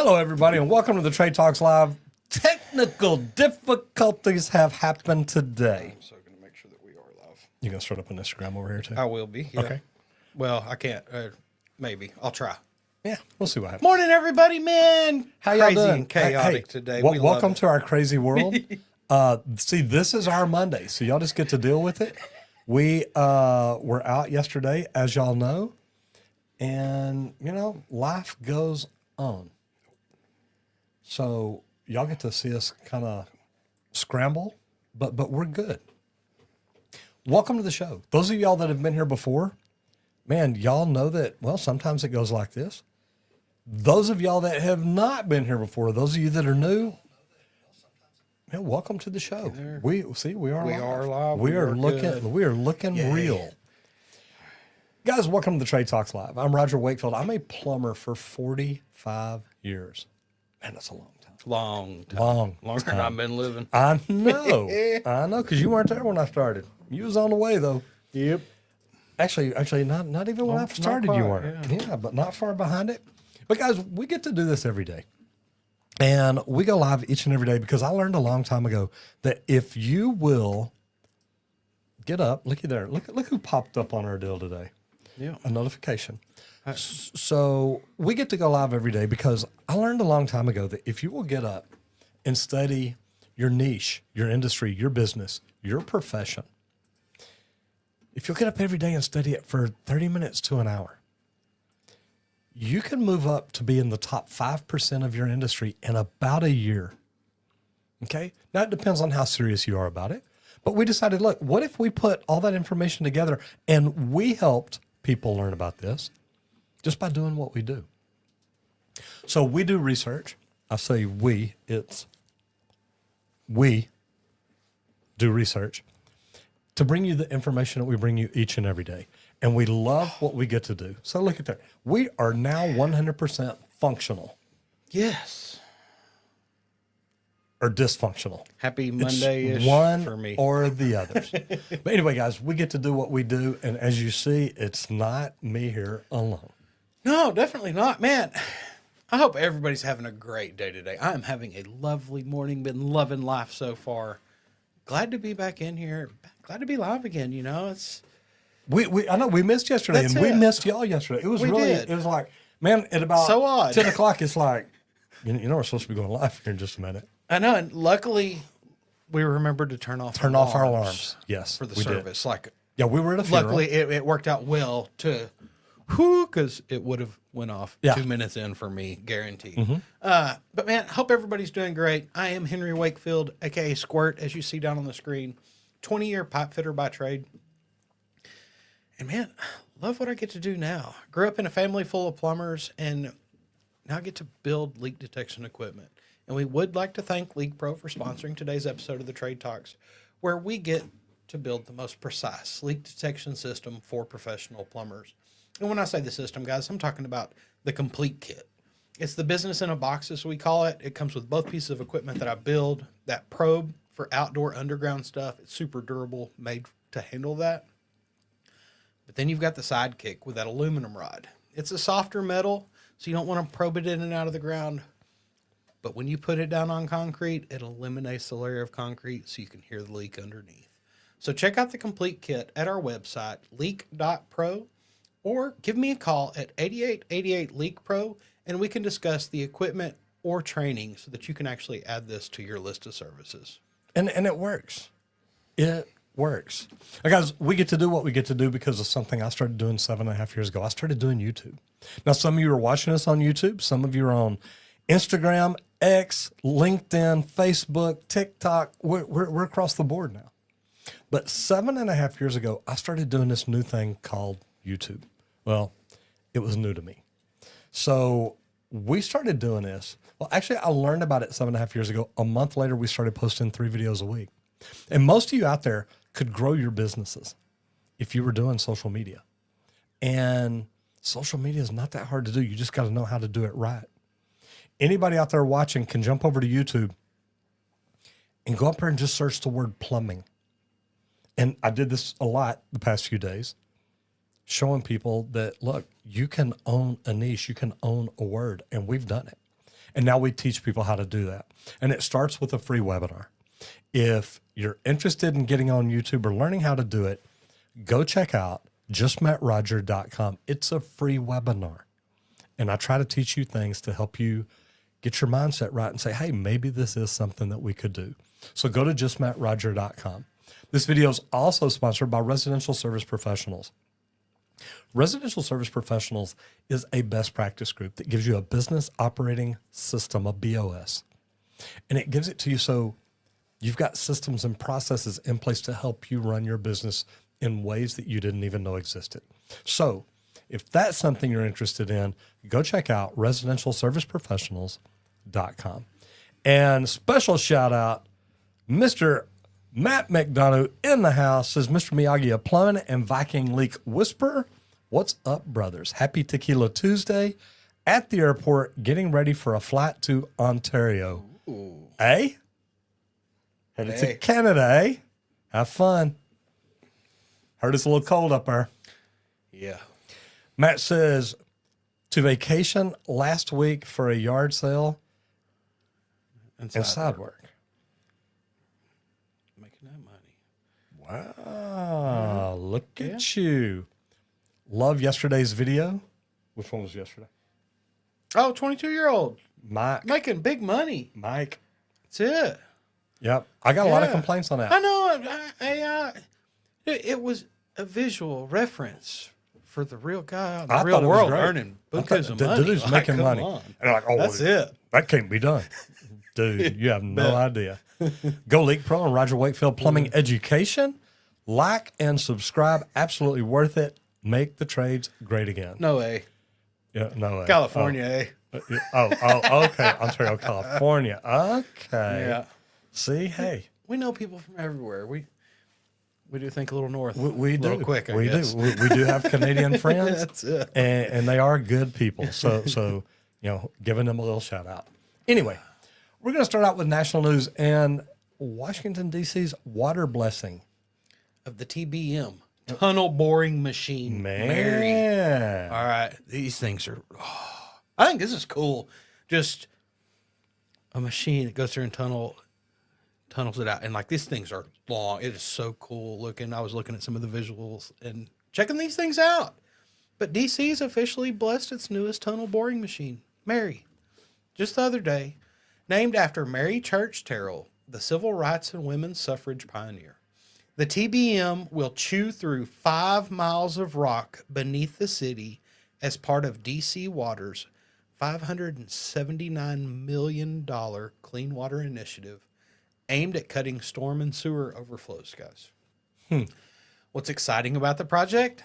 Hello, everybody, and welcome to the Trade Talks Live. Technical difficulties have happened today. I'm so going to make sure that we are live. You going to start up on Instagram over here, too? I will be. Yeah. Okay. Well, I can't. Maybe. I'll try. Yeah, we'll see what happens. Morning, everybody, man. How y'all Crazy doing? and chaotic today. We welcome love to our crazy world. See, this is our Monday, so y'all just get to deal with it. We were out yesterday, as y'all know, and, you know, life goes on. So y'all get to see us kind of scramble, but we're good. Welcome to the show. Those of y'all that have been here before, man, y'all know that, well, sometimes it goes like this. Those of y'all that have not been here before, those of you that are new, man, welcome to the show. We are live. We are looking real. Guys, welcome to the Trade Talks Live. I'm Roger Wakefield. I'm a plumber for 45 years. Man, that's a long time. Longer than I've been living. I know. I know, because you weren't there when I started. You was on the way, though. Yep. Actually, not even when I started, you weren't. Yeah, but not far behind it. But guys, we get to do this every day. And we go live each and every day because I learned a long time ago that if you will get up, looky there, look who popped up on our deal today. Yeah. A notification. So we get to go live every day because I learned a long time ago that if you will get up and study your niche, your industry, your business, your profession, if you'll get up every day and study it for 30 minutes to an hour, you can move up to be in the top 5% of your industry in about a year. Okay? Now, it depends on how serious you are about it. But we decided, look, what if we put all that information together and we helped people learn about this just by doing what we do? So we do research. I say we do research to bring you the information that we bring you each and every day. And we love what we get to do. So look at that. We are now 100% functional. Yes. Or dysfunctional. Happy Monday-ish one for me. Or the others. But anyway, guys, we get to do what we do. And as you see, it's not me here alone. No, definitely not. Man, I hope everybody's having a great day today. I am having a lovely morning. Been loving life so far. Glad to be back in here. Glad to be live again. You know, it's... I know we missed yesterday, That's and we it. missed y'all yesterday. It was it was like, man, at about So odd. 10 o'clock, it's like, you know, we're supposed to be going live here in just a minute. I know, and luckily, we remembered to turn off our alarms. Yes, for the we did. service. Like, yeah, we were at a funeral. luckily, it worked out well because it would have went off 2 minutes in for me, guaranteed. Mm-hmm. But man, hope everybody's doing great. I am Henry Wakefield, aka Squirt, as you see down on the screen. 20-year pipe fitter by trade. And man, love what I get to do now. Grew up in a family full of plumbers, and now I get to build leak detection equipment. And we would like to thank LeakPro for sponsoring today's episode of the Trade Talks, where we get to build the most precise leak detection system for professional plumbers. And when I say the system, guys, I'm talking about the complete kit. It's the business in a box, as we call it. It comes with both pieces of equipment that I build, that probe for outdoor underground stuff. It's super durable, made to handle that. But then you've got the sidekick with that aluminum rod. It's a softer metal, so you don't want to probe it in and out of the ground. But when you put it down on concrete, it eliminates the layer of concrete so you can hear the leak underneath. So check out the complete kit at our website, leak.pro, or give me a call at 8888 LeakPro, and we can discuss the equipment or training so that you can actually add this to your list of services. And it works. It works. Now, guys, we get to do what we get to do because of something I started doing 7.5 years ago. I started doing YouTube. Now, some of you are watching us on YouTube. Some of you are on Instagram, X, LinkedIn, Facebook, TikTok. We're across the board now. But 7.5 years ago, I started doing this new thing called YouTube. Well, it was new to me. So we started doing this. Well, actually, I learned about it 7.5 years ago. A month later, we started posting 3 videos a week. And most of you out there could grow your businesses if you were doing social media. And social media is not that hard to do. You just got to know how to do it right. Anybody out there watching can jump over to YouTube and go up there and just search the word plumbing. And I did this a lot the past few days, showing people that, look, you can own a niche, you can own a word, and we've done it. And now we teach people how to do that. And it starts with a free webinar. If you're interested in getting on YouTube or learning how to do it, go check out justmetroger.com. It's a free webinar. And I try to teach you things to help you get your mindset right and say, hey, maybe this is something that we could do. So go to justmetroger.com. This video is also sponsored by Residential Service Professionals. Residential Service Professionals is a best practice group that gives you a business operating system, a BOS. And it gives it to you so you've got systems and processes in place to help you run your business in ways that you didn't even know existed. So if that's something you're interested in, go check out residentialserviceprofessionals.com. And special shout out, Mr. Matt McDonough in the house says, Mr. Miyagi of Plumbing and Viking Leak Whisperer. What's up, brothers? Happy Tequila Tuesday at the airport, getting ready for a flight to Ontario. Ooh. Eh? Headed to Canada, eh? Have fun. Heard it's a little cold up there. Yeah. Matt says, to vacation last week for a yard sale and side work. Making that money. Wow, look at you. Love yesterday's video. Which one was yesterday? Oh, 22-year-old. Mike. Making big money. Mike. That's it. Yep. I got a lot of complaints on that. I know. It was a visual reference for the real guy out in the real world earning buckets of money. Dude's making money. On. And they're like, oh, that's it. That can't be done. Dude, you have no idea. Go LeakPro and Roger Wakefield Plumbing Education. Like and subscribe. Absolutely worth it. Make the trades great again. No way. Yeah, no way. California, eh? Okay. Ontario, California. Okay. Yeah. See, hey. We know people from everywhere. We do think a little north. We do. A little quick, we guess. do. We do have Canadian friends. That's it. And they are good people. So giving them a little shout out. Anyway, we're going to start out with national news and Washington, D.C.'s water blessing of the TBM. Tunnel boring machine. Man. All right. These things are, I think this is cool. Just a machine that goes through and tunnels it out. And like these things are long. It is so cool looking. I was looking at some of the visuals and checking these things out. But DC's officially blessed its newest tunnel boring machine, Mary, just the other day, named after Mary Church Terrell, the civil rights and women's suffrage pioneer. The TBM will chew through 5 miles of rock beneath the city as part of DC Water's $579 million clean water initiative aimed at cutting storm and sewer overflows, guys. What's exciting about the project?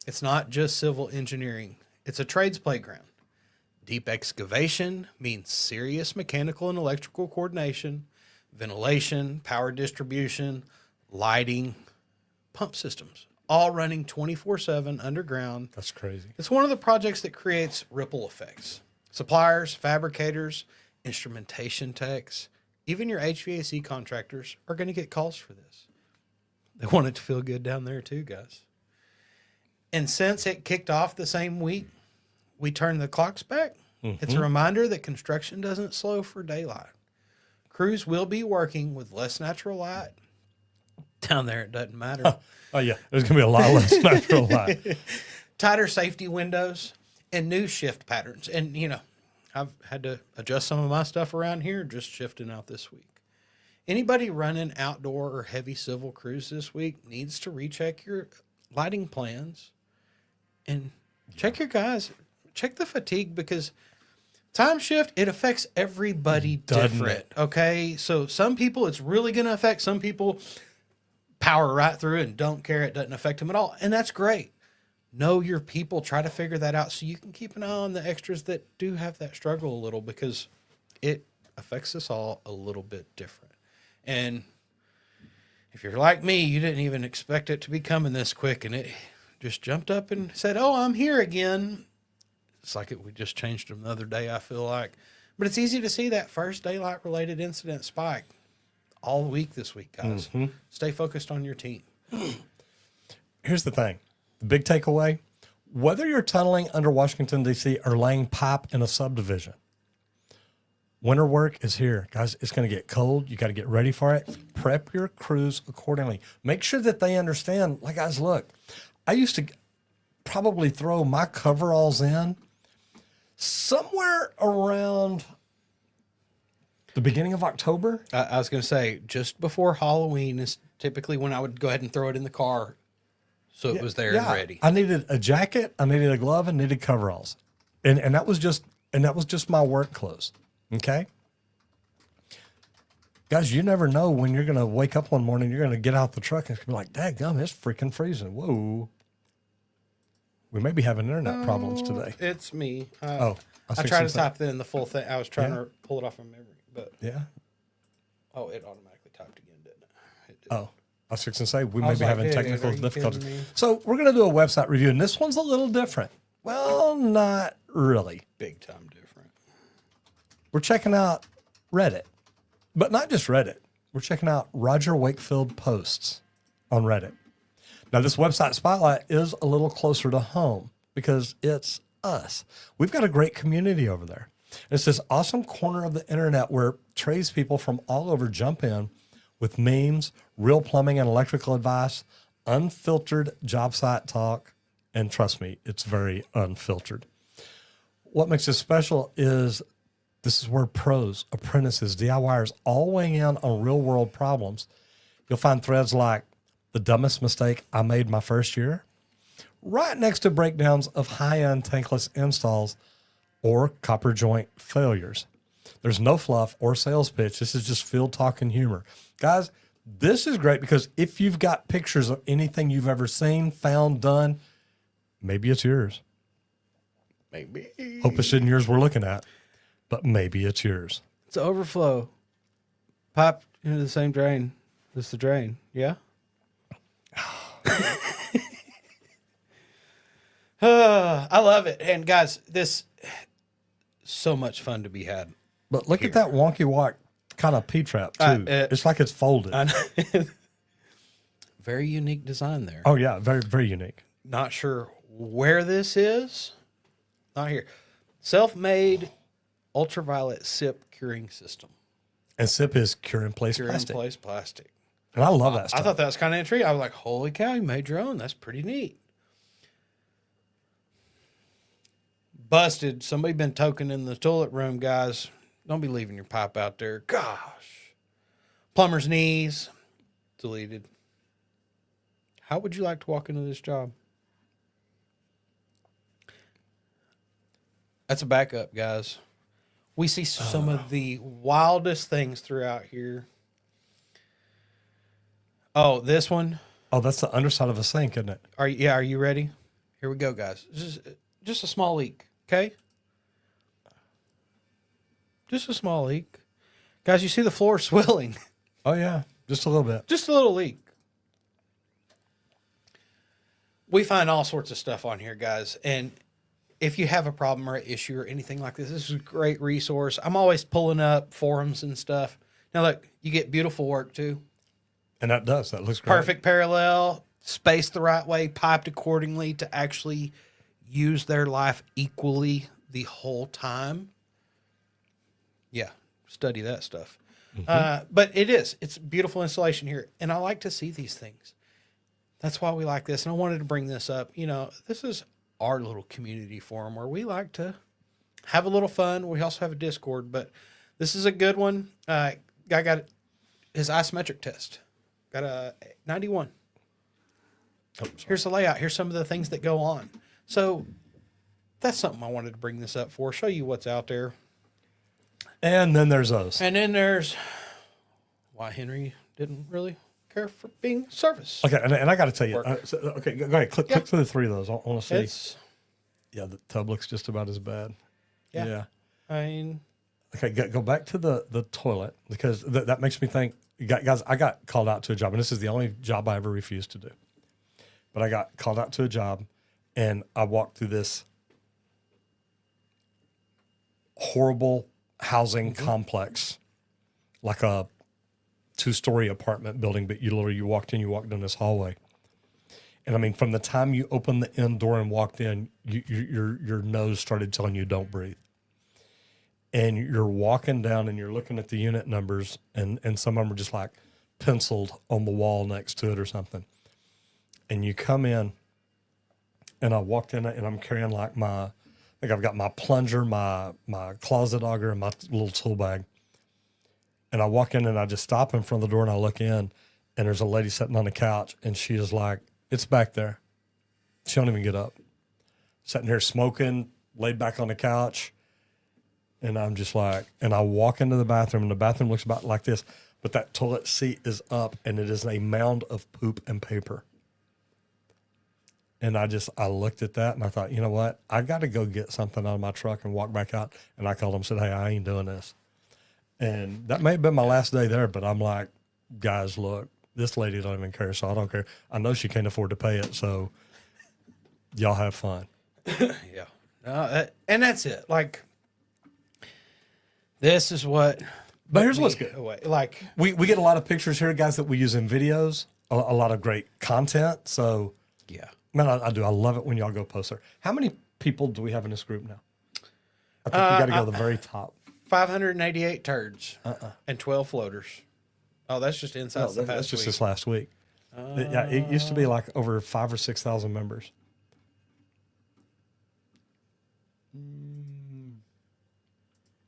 It's not just civil engineering. It's a trades playground. Deep excavation means serious mechanical and electrical coordination, ventilation, power distribution, lighting, pump systems, all running 24/7 underground. That's crazy. It's one of the projects that creates ripple effects. Suppliers, fabricators, instrumentation techs, even your HVAC contractors are going to get calls for this. They want it to feel good down there too, guys. And since it kicked off the same week, we turned the clocks back. It's a reminder that construction doesn't slow for daylight. Crews will be working with less natural light. Down there, it doesn't matter. Oh, yeah. There's going to be a lot less natural light. Tighter safety windows and new shift patterns. And, I've had to adjust some of my stuff around here, just shifting out this week. Anybody running outdoor or heavy civil crews this week needs to recheck your lighting plans and check your guys. Check the fatigue because time shift, it affects everybody different. Okay. So some people, it's really going to affect. Some people power right through and don't care. It doesn't affect them at all. And that's great. Know your people. Try to figure that out so you can keep an eye on the extras that do have that struggle a little because it affects us all a little bit different. And if you're like me, you didn't even expect it to be coming this quick and it just jumped up and said, oh, I'm here again. It's like we just changed them the other day, I feel like. But it's easy to see that first daylight-related incident spike all week this week, guys. Stay focused on your team. Here's the thing. The big takeaway, whether you're tunneling under Washington, D.C. or laying pipe in a subdivision, Winter work is here, guys. It's going to get cold. You got to get ready for it. Prep your crews accordingly. Make sure that they understand. Like, guys, look, I used to probably throw my coveralls in somewhere around the beginning of October. I was going to say, just before Halloween is typically when I would go ahead and throw it in the car, so it was there and ready. I needed a jacket, I needed a glove, and needed coveralls, and that was just my work clothes. Okay, guys, you never know when you're going to wake up one morning. You're going to get out the truck and it's going to be like, "Dadgum, it's freaking freezing!" Whoa, we may be having internet problems today. It's me. I tried to type in the full thing. I was trying to pull it off from memory, but yeah. Oh, it automatically typed again, didn't it? It did. Oh, I was fixing to say we may was be like, having "Hey, technical are you difficulties. kidding me?" So we're going to do a website review, and this one's a little different. Well, not really. Big time different. We're checking out Reddit, but not just Reddit. We're checking out Roger Wakefield posts on Reddit. Now, this website spotlight is a little closer to home because it's us. We've got a great community over there. It's this awesome corner of the internet where tradespeople from all over jump in with memes, real plumbing and electrical advice, unfiltered job site talk, and trust me, it's very unfiltered. What makes it special is this is where pros, apprentices, DIYers all weighing in on real world problems. You'll find threads like the dumbest mistake I made my first year, right next to breakdowns of high-end tankless installs or copper joint failures. There's no fluff or sales pitch. This is just field talk and humor. Guys, this is great because if you've got pictures of anything you've ever seen, found, done, maybe it's yours. Maybe. Hope it's in yours we're looking at, but maybe it's yours. It's an overflow. Pipe into the same drain. This is the drain. Yeah? I love it. And guys, this so much fun to be had. But look at that wonky walk kind of P-trap too. It's like it's folded. Very unique design there. Oh yeah, very, very unique. Not sure where this is. Not here. Self-made ultraviolet SIP curing system. And SIP is cure in place Cure plastic. in place plastic. And I love that stuff. I thought that was kind of intriguing. I was like, holy cow, you made your own. That's pretty neat. Busted. Somebody been toking in the toilet room, guys. Don't be leaving your pipe out there. Gosh. Plumber's knees. Deleted. How would you like to walk into this job? That's a backup, guys. We see some of the wildest things throughout here. Oh, this one. Oh, that's the underside of a sink, isn't it? Are you ready? Here we go, guys. Just a small leak, okay? Just a small leak. Guys, you see the floor swelling. Oh yeah, just a little bit. Just a little leak. We find all sorts of stuff on here, guys. And if you have a problem or an issue or anything like this is a great resource. I'm always pulling up forums and stuff. Now, look, you get beautiful work, too. And that does. That looks great. Perfect parallel, spaced the right way, piped accordingly to actually use their life equally the whole time. Yeah, study that stuff. But it's beautiful installation here. And I like to see these things. That's why we like this. And I wanted to bring this up. You know, this is our little community forum where we like to have a little fun. We also have a Discord, but this is a good one. Guy got his isometric test. Got a 91. Here's the layout. Here's some of the things that go on. So that's something I wanted to bring this up for. Show you what's out there. And then there's us. And then there's why Henry didn't really care for being service. Okay, and I got to tell you. Okay, go ahead. Click through the three of those. I want to see. Yeah, the tub looks just about as bad. Yeah. I mean. Okay, go back to the toilet because that makes me think. Guys, I got called out to a job, and this is the only job I ever refused to do. But I got called out to a job, and I walked through this horrible housing complex, like a 2-story apartment building. But you walked in this hallway, and I mean, from the time you opened the end door and walked in, your nose started telling you don't breathe. and you're walking down and you're looking at the unit numbers, and some of them are just like penciled on the wall next to it or something. And you come in, and I walked in and I'm carrying like I think I've got my plunger, my closet auger, and my little tool bag. And I walk in and I just stop in front of the door and I look in, and there's a lady sitting on the couch, and she is like, it's back there. She don't even get up. Sitting here smoking, laid back on the couch. And I'm just like, and I walk into the bathroom, and the bathroom looks about like this, but that toilet seat is up, and it is a mound of poop and paper. And I looked at that, and I thought, you know what? I got to go get something out of my truck and walk back out. And I called them and said, hey, I ain't doing this. And that may have been my last day there, but I'm like, guys, look, this lady don't even care, so I don't care. I know she can't afford to pay it, so y'all have fun. Yeah. And that's it. Like, this is what. But here's what's good. Like, we get a lot of pictures here, guys, that we use in videos, a lot of great content. So, yeah. Man, I do. I love it when y'all go post there. How many people do we have in this group now? I think we got to go to the very top. 588 turds and 12 floaters. Oh, that's just inside the past That's just week. this last week. It used to be like over 5,000 or 6,000 members.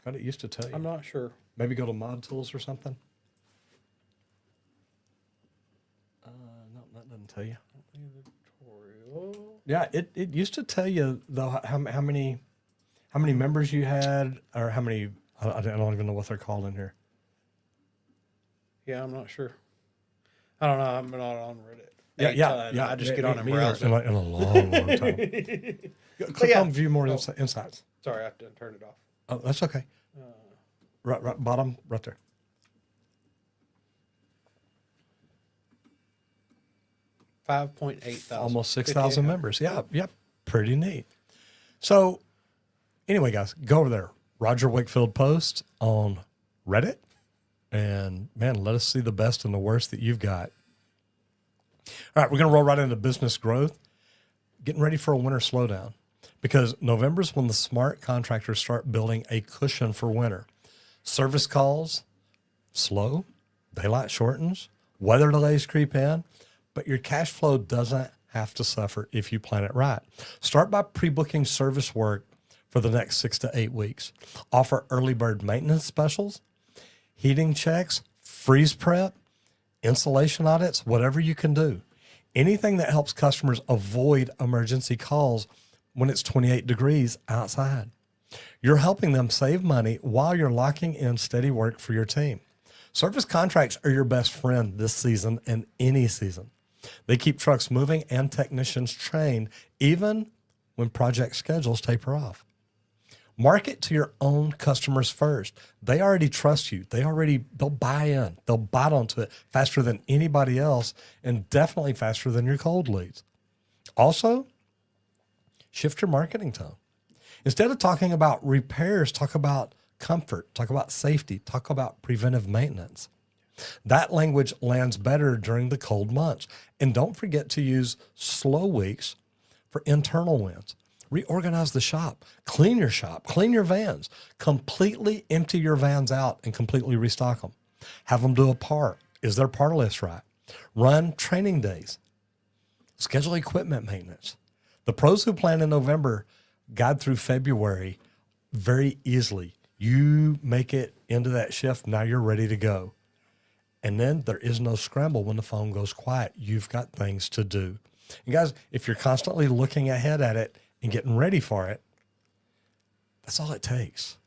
God, it used to tell you. I'm not sure. Maybe go to Mod Tools or something. No, that doesn't tell you. Yeah, it used to tell you though how many members you had, or how many. I don't even know what they're called in here. Yeah, I'm not sure. I don't know. I'm not on Reddit. Yeah. I just get on and browse in a long time. Click on View More Insights. Sorry, I have to turn it off. Oh, that's okay. Right, bottom, right there. $5,800. Almost 6,000 members. Yeah, pretty neat. So, anyway, guys, go over there. Roger Wakefield Post on Reddit. And, man, let us see the best and the worst that you've got. All right, we're going to roll right into business growth. Getting ready for a winter slowdown. Because November is when the smart contractors start building a cushion for winter. Service calls slow, daylight shortens, weather delays creep in, but your cash flow doesn't have to suffer if you plan it right. Start by pre-booking service work for the next 6 to 8 weeks. Offer early bird maintenance specials, heating checks, freeze prep, insulation audits, whatever you can do. Anything that helps customers avoid emergency calls when it's 28 degrees outside. You're helping them save money while you're locking in steady work for your team. Service contracts are your best friend this season and any season. They keep trucks moving and technicians trained even when project schedules taper off. Market to your own customers first. They already trust you. They'll buy in. They'll bite onto it faster than anybody else, and definitely faster than your cold leads. Also, shift your marketing tone. Instead of talking about repairs, talk about comfort, talk about safety, talk about preventive maintenance. That language lands better during the cold months. And don't forget to use slow weeks for internal wins. Reorganize the shop, clean your vans, completely empty your vans out and completely restock them. Have them do a part. Is their part list right? Run training days. Schedule equipment maintenance. The pros who plan in November guide through February very easily. You make it into that shift. Now you're ready to go. And then there is no scramble when the phone goes quiet. You've got things to do. And guys, if you're constantly looking ahead at it and getting ready for it, that's all it takes.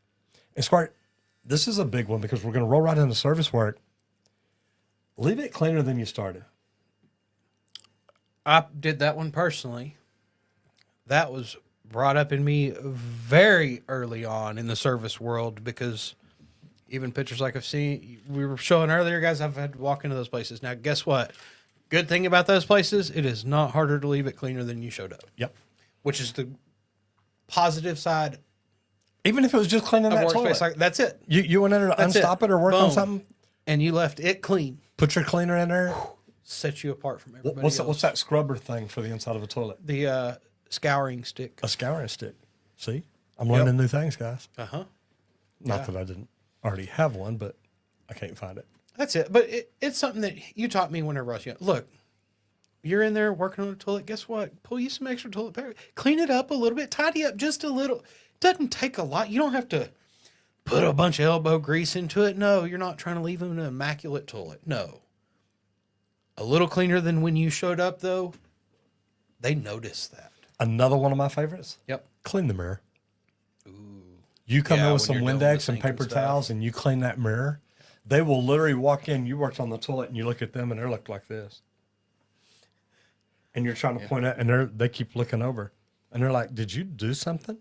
And Squirt, this is a big one because we're going to roll right into service work. Leave it cleaner than you started. I did that one personally. That was brought up in me very early on in the service world because even pictures like I've seen, we were showing earlier, guys, I've had to walk into those places. Now, guess what? Good thing about those places, it is not harder to leave it cleaner than you showed up. Yep. Which is the positive side. Even if it was just cleaning that toilet. Like, that's it. You went in there to unstop it or work on something? And you left it clean. Put your cleaner in there? Set you apart from everybody What's else. What's that scrubber thing for the inside of a toilet? The scouring stick. A scouring stick. See? I'm learning new things, guys. Uh-huh. Not that I didn't already have one, but I can't find it. That's it. But it's something that you taught me whenever I was young. Look, you're in there working on the toilet. Guess what? Pull you some extra toilet paper. Clean it up a little bit. Tidy up just a little. It doesn't take a lot. You don't have to put a bunch of elbow grease into it. No, you're not trying to leave them in an immaculate toilet. No. A little cleaner than when you showed up, though. They notice that. Another one of my favorites. Yep. Clean the mirror. You come in with some when you're doing Windex the and sink paper and stuff. towels and you clean that mirror. They will literally walk in. You worked on the toilet and you look at them and they look like this. And you're trying to point out and they keep looking over. And they're like, did you do something?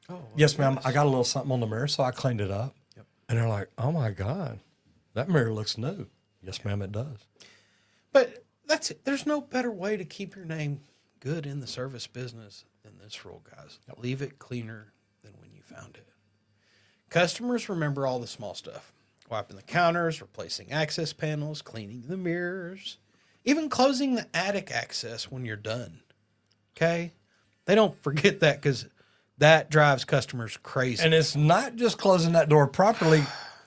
Oh, Yes, ma'am. I got a little something on the mirror, so I cleaned it up. Yep. And they're like, oh my God, that mirror looks new. Yes, ma'am, it does. But that's it. There's no better way to keep your name good in the service business than this rule, guys. Leave it cleaner than when you found it. Customers remember all the small stuff. Wiping the counters, replacing access panels, cleaning the mirrors, even closing the attic access when you're done. Okay? They don't forget that because that drives customers crazy. And it's not just closing that door properly.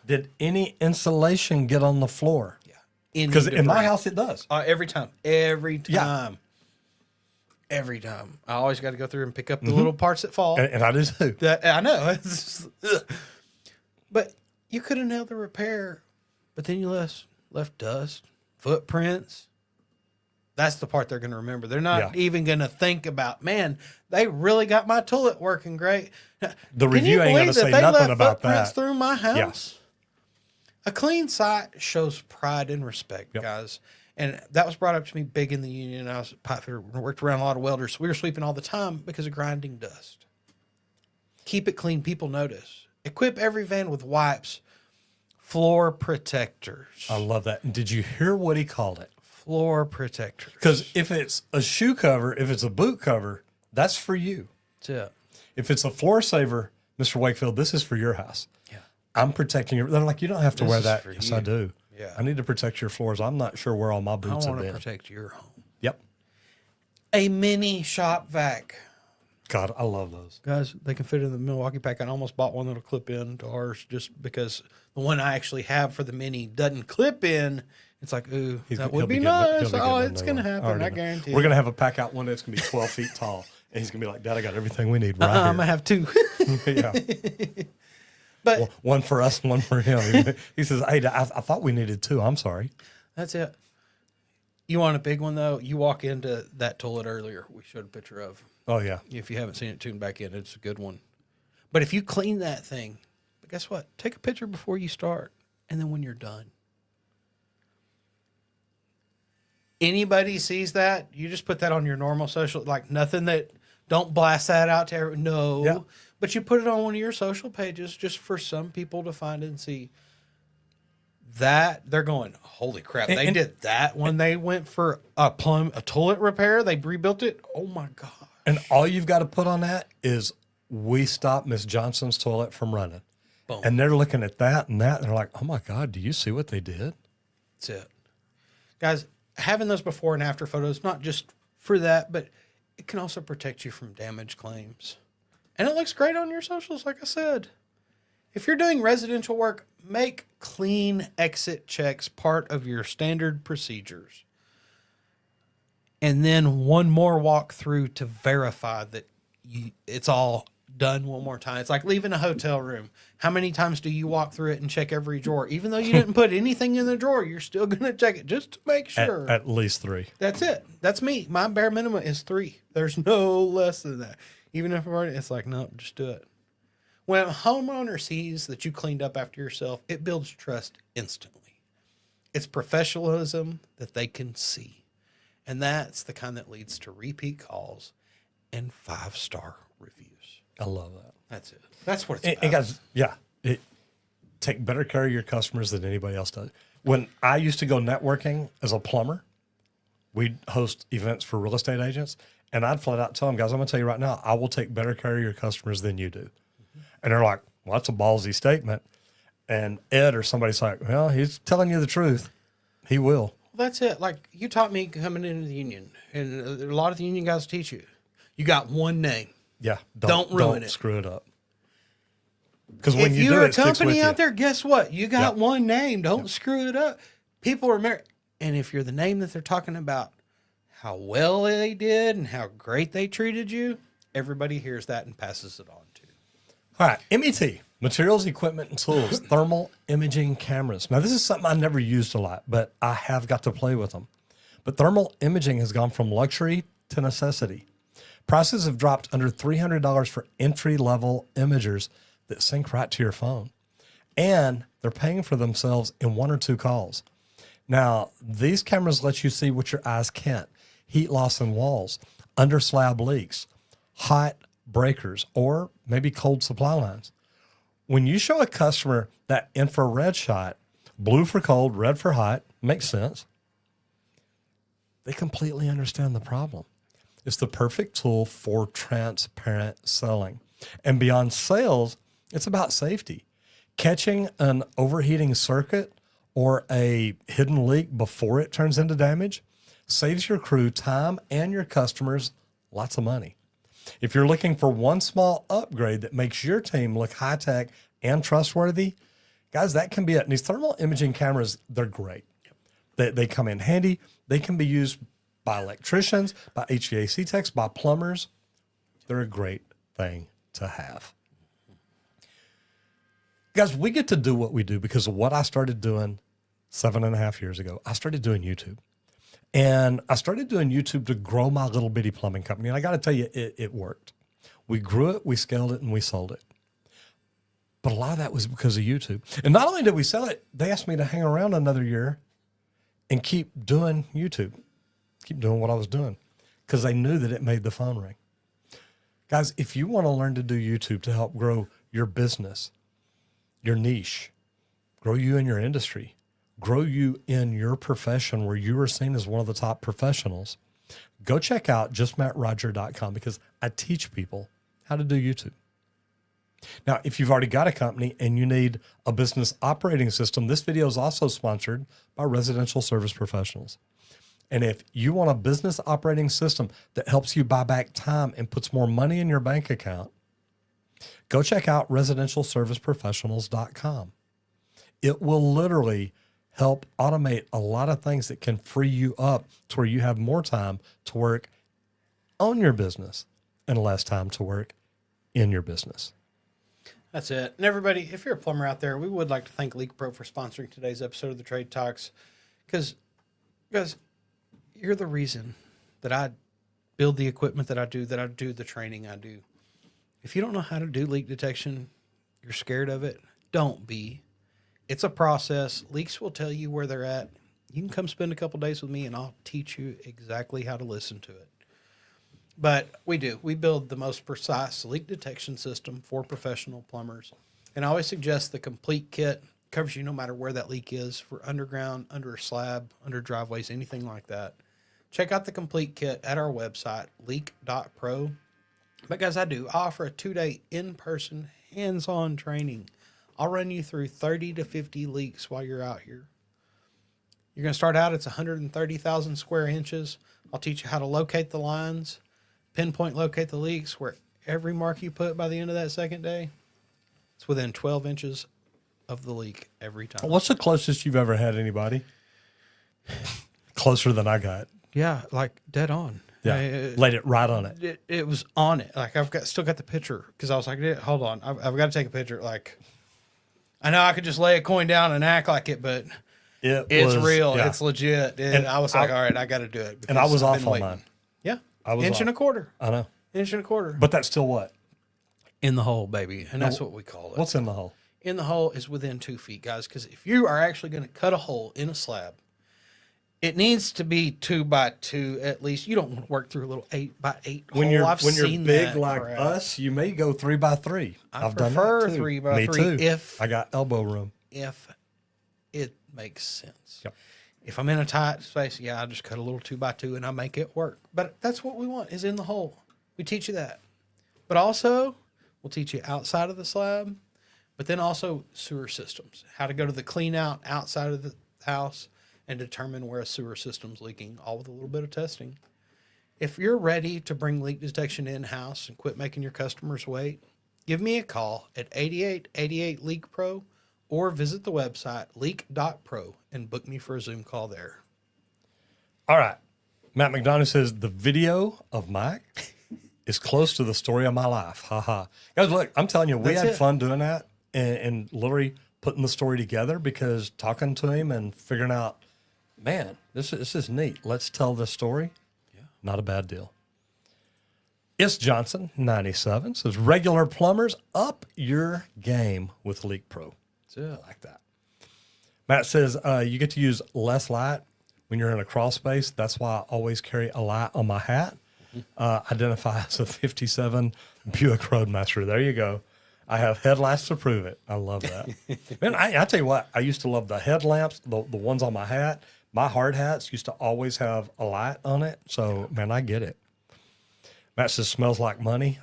Did any insulation get on the floor? Yeah. Because in my house, it does. Every time. Every time. Yeah. Every time. I always got to go through and pick up the little parts that fall. And I do too. That I know. It's just, ugh. But you could have nailed the repair, but then you left dust, footprints. That's the part they're going to remember. They're not even going to think about, man, they really got my toilet working great. The review ain't going to say nothing about that. Through my house. Yes. A clean site shows pride and respect, guys. And that was brought up to me big in the union. I was a pipe fitter, worked around a lot of welders. So we were sweeping all the time because of grinding dust. Keep it clean. People notice. Equip every van with wipes, floor protectors. I love that. And did you hear what he called it? Floor protectors. Because if it's a shoe cover, if it's a boot cover, that's for you. That's it. If it's a floor saver, Mr. Wakefield, this is for your house. Yeah. I'm protecting your. They're like, you don't have to This wear is that. for Yes, you. I do. Yeah. I need to protect your floors. I'm not sure where all my I boots have want to been. protect your home. Yep. A mini shop vac. God, I love those. Guys, they can fit in the Milwaukee pack. I almost bought one that'll clip in to ours just because the one I actually have for the mini doesn't clip in. It's like, ooh, that would be nice. Oh, it's going to happen. I guarantee We're going to have a pack out one that's going to be 12 feet tall. And he's going to be like, Dad, I got everything we need right I'm going to have two. here. Yeah. But One for us, one for him. He says, hey, I thought we needed two. I'm sorry. that's it. You want a big one, though? You walk into that toilet earlier we showed a picture of. Oh, yeah. If you haven't seen it, tune back in. It's a good one. But if you clean that thing, but guess what? Take a picture before you start, and then when you're done. Anybody sees that, you just put that on your normal social, like nothing that, don't blast that out to everyone. No. Yeah. But you put it on one of your social pages just for some people to find and see. That they're going, holy crap! They did that when they went for a toilet repair. They rebuilt it. Oh my god! And all you've got to put on that is, we stopped Miss Johnson's toilet from running. Boom. And they're looking at that and that, and they're like, oh my God, do you see what they did? That's it, guys. Having those before and after photos, not just for that, but it can also protect you from damage claims, and it looks great on your socials. Like I said, if you're doing residential work, make clean exit checks part of your standard procedures. And then one more walkthrough to verify that it's all done one more time. It's like leaving a hotel room. How many times do you walk through it and check every drawer? Even though you didn't put anything in the drawer, you're still going to check it just to make sure. At least 3. That's it. That's me. My bare minimum is 3. There's no less than that. Even if it's like, nope, just do it. When a homeowner sees that you cleaned up after yourself, it builds trust instantly. It's professionalism that they can see. And that's the kind that leads to repeat calls and 5-star reviews. I love that. That's it. That's what it's about. And guys, take better care of your customers than anybody else does. When I used to go networking as a plumber, we'd host events for real estate agents, and I'd flat out tell them, guys, I'm going to tell you right now, I will take better care of your customers than you do. Mm-hmm. And they're like, well, that's a ballsy statement. And Ed or somebody's like, well, he's telling you the truth. He will. Well, that's it. Like you taught me coming into the union, and a lot of the union guys teach you. You got one name. Yeah. Don't ruin it. Screw it up. Because when If you do you're it, a it sticks with company you. out there, guess what? You got Yep. one name. Don't screw it up. People remember. And if you're the name that they're talking about, how well they did and how great they treated you, everybody hears that and passes it on to. All right, MET, materials, equipment, and tools, thermal imaging cameras. Now, this is something I never used a lot, but I have got to play with them. But thermal imaging has gone from luxury to necessity. Prices have dropped under $300 for entry-level imagers that sync right to your phone. And they're paying for themselves in 1 or 2 calls. Now, these cameras let you see what your eyes can't. Heat loss in walls, under slab leaks, hot breakers, or maybe cold supply lines. When you show a customer that infrared shot, blue for cold, red for hot, makes sense. They completely understand the problem. It's the perfect tool for transparent selling. And beyond sales, it's about safety. Catching an overheating circuit or a hidden leak before it turns into damage saves your crew time and your customers lots of money. If you're looking for one small upgrade that makes your team look high-tech and trustworthy, guys, that can be it. And these thermal imaging cameras, they're great. They come in handy. They can be used by electricians, by HVAC techs, by plumbers. They're a great thing to have. Guys, we get to do what we do because of what I started doing 7.5 years ago. I started doing YouTube. And I started doing YouTube to grow my little bitty plumbing company. And I got to tell you, it worked. We grew it, we scaled it, and we sold it. But a lot of that was because of YouTube. And not only did we sell it, they asked me to hang around another year and keep doing YouTube, keep doing what I was doing, because they knew that it made the phone ring. Guys, if you want to learn to do YouTube to help grow your business, your niche, grow you in your industry, grow you in your profession where you are seen as one of the top professionals, go check out justmattroger.com because I teach people how to do YouTube. Now, if you've already got a company and you need a business operating system, this video is also sponsored by Residential Service Professionals. And if you want a business operating system that helps you buy back time and puts more money in your bank account, go check out residentialserviceprofessionals.com. It will literally help automate a lot of things that can free you up to where you have more time to work on your business and less time to work in your business. That's it. And everybody, if you're a plumber out there, we would like to thank LeakPro for sponsoring today's episode of the Trade Talks. Because, guys, you're the reason that I build the equipment that I do the training I do. If you don't know how to do leak detection, you're scared of it, don't be. It's a process. Leaks will tell you where they're at. You can come spend a couple days with me and I'll teach you exactly how to listen to it. But we build the most precise leak detection system for professional plumbers. And I always suggest the complete kit covers you no matter where that leak is, for underground, under a slab, under driveways, anything like that. Check out the complete kit at our website, leak.pro. But guys, I offer a 2-day in-person hands-on training. I'll run you through 30 to 50 leaks while you're out here. You're going to start out, it's 130,000 square inches. I'll teach you how to locate the lines, pinpoint locate the leaks, where every mark you put by the end of that second day, it's within 12 inches of the leak every time. What's the closest you've ever had anybody? Closer than I got. Yeah, like dead on. Yeah, laid it right on it. It was on it. Like still got the picture because I was like, hold on, I've got to take a picture. Like, I know I could just lay a coin down and act like it, but it's real. Yeah. It's legit. And I was like, all right, I got to do it. And I was off on mine. Yeah, I was inch and a quarter. I know. Inch and a quarter. But that's still what? In the hole, baby. And that's what we call it. What's in the hole? In the hole is within 2 feet, guys. Because if you are actually going to cut a hole in a slab, it needs to be 2 by 2 at least. You don't want to work through a little 8 by 8 hole. When you're big like us, you may go 3 by 3. I've done that too. 3 by 3 too. if I got elbow room. If it makes sense. Yep. If I'm in a tight space, I just cut a little 2 by 2 and I make it work. But that's what we want, is in the hole. We teach you that. But also, we'll teach you outside of the slab, but then also sewer systems. How to go to the clean out outside of the house and determine where a sewer system's leaking, all with a little bit of testing. If you're ready to bring leak detection in-house and quit making your customers wait, give me a call at 8888 LeakPro or visit the website leak.pro and book me for a Zoom call there. All right. Matt McDonough says the video of Mike is close to the story of my life. Ha ha. Guys, look, I'm telling you, we That's had it. fun doing that and literally putting the story together because talking to him and figuring out, man, this is neat. Let's tell this story. Yeah. Not a bad deal. It's Johnson, 97, says regular plumbers, up your game with LeakPro. That's it. I like that. Matt says you get to use less light when you're in a crawl space. That's why I always carry a light on my hat. Identify as a 57 Buick Roadmaster. There you go. I have headlights to prove it. I love that. Man, I tell you what, I used to love the headlamps, the ones on my hat. My hard hats used to always have a light on it. So, man, I get it. Matt says, smells like money.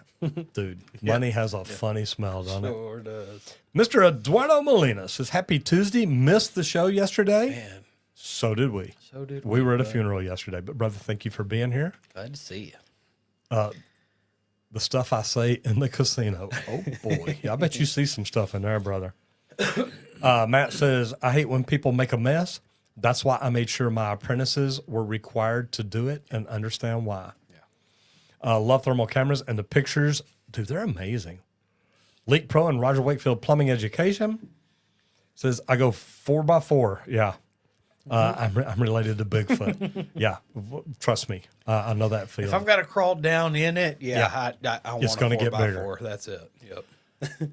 Dude, money has a funny smell, doesn't it? Sure does. Mr. Eduardo Molina says, happy Tuesday. Missed the show yesterday. Man, So did we. so did We were at a funeral yesterday. But, brother, thank you for being here. Glad to see you. The stuff I say in the casino. Oh, boy. I bet you see some stuff in there, brother. Matt says, I hate when people make a mess. That's why I made sure my apprentices were required to do it and understand why. Love thermal cameras and the pictures. Dude, they're amazing. LeakPro and Roger Wakefield Plumbing Education says, I go 4x4. Yeah. I'm related to Bigfoot. Yeah. Trust me. I know that feeling. If I've got to crawl down in it, I want It's gonna get bigger. 4x4. That's it. Yep.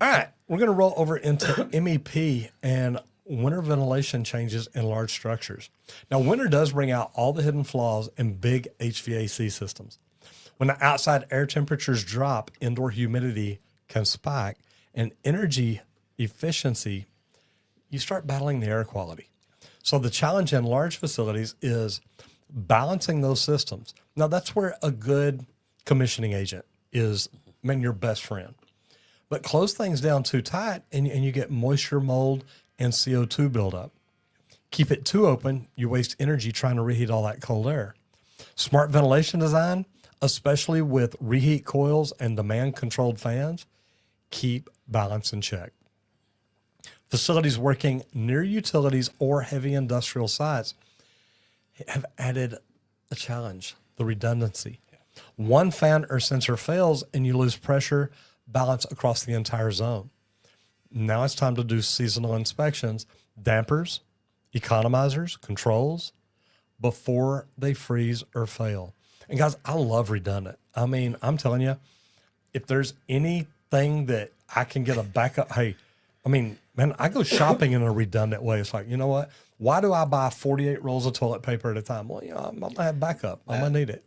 All right. We're going to roll over into MEP and winter ventilation changes in large structures. Now, winter does bring out all the hidden flaws in big HVAC systems. When the outside air temperatures drop, indoor humidity can spike, and energy efficiency, you start battling the air quality. So the challenge in large facilities is balancing those systems. Now, that's where a good commissioning agent is, man, your best friend. But close things down too tight, and you get moisture, mold, and CO2 buildup. Keep it too open, you waste energy trying to reheat all that cold air. Smart ventilation design, especially with reheat coils and demand-controlled fans, keep balance in check. Facilities working near utilities or heavy industrial sites have added a challenge, the redundancy. One fan or sensor fails and you lose pressure balance across the entire zone. Now it's time to do seasonal inspections, dampers, economizers, controls, before they freeze or fail. And guys, I love redundant. I mean, I'm telling you, if there's anything that I can get a backup, hey, I mean, man, I go shopping in a redundant way. It's like, you know what? Why do I buy 48 rolls of toilet paper at a time? Well, you know, I'm going to have backup. I'm going to need it.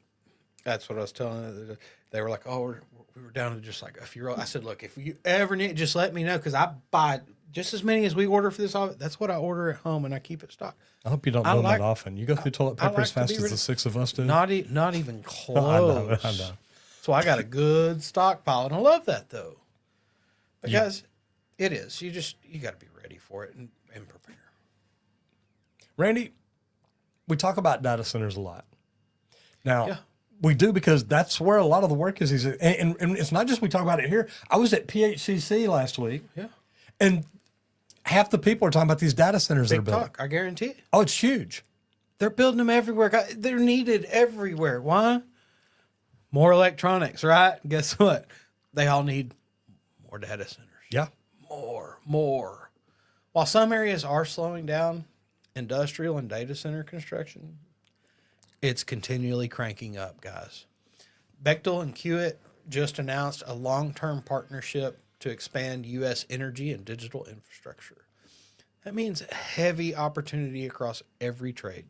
That's what I was telling them. They were like, oh, we were down to just like a few rolls. I said, look, if you ever need, just let me know because I buy just as many as we order for this. That's what I order at home, and I keep it stocked. I hope you don't do that often. You go through toilet paper as fast as the six of us do. Not even close. I know. So I got a good stockpile, and I love that though. Because it is. You got to be ready for it and prepare. Randy, we talk about data centers a lot. Now, we do because that's where a lot of the work is. And it's not just we talk about it here. I was at PHCC last week. Yeah. And half the people are talking about these data centers they're building. I guarantee it. Oh, it's huge. They're building them everywhere. They're needed everywhere. Why? More electronics, right? Guess what? They all need more data centers. Yeah. More. While some areas are slowing down, industrial and data center construction, it's continually cranking up, guys. Bechtel and Hewitt just announced a long-term partnership to expand U.S. energy and digital infrastructure. That means heavy opportunity across every trade,